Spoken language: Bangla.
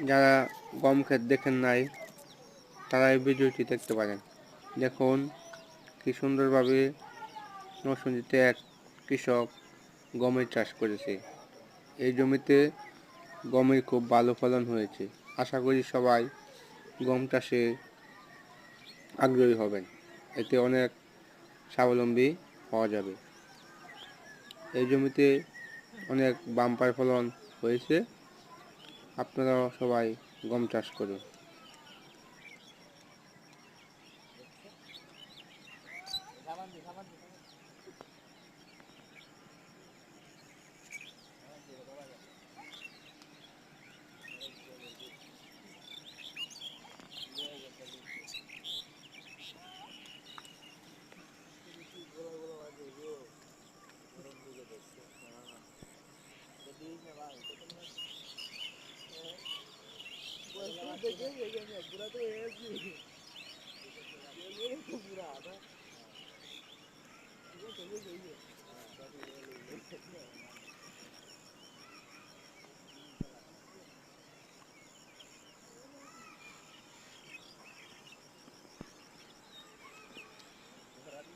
যারা গম ক্ষেত দেখেন নাই তারা এই ভিডিওটি দেখতে পারেন। দেখুন কি সুন্দরভাবে নরসিংদীতে এক কৃষক গমের চাষ করেছে। এই জমিতে গমের খুব ভালো ফলন হয়েছে। আশা করি সবাই গম চাষে আগ্রহী হবেন, এতে অনেক স্বাবলম্বী হওয়া যাবে। এই জমিতে অনেক বাম্পার ফলন হয়েছে। আপনারাও সবাই গম চাষ করুন।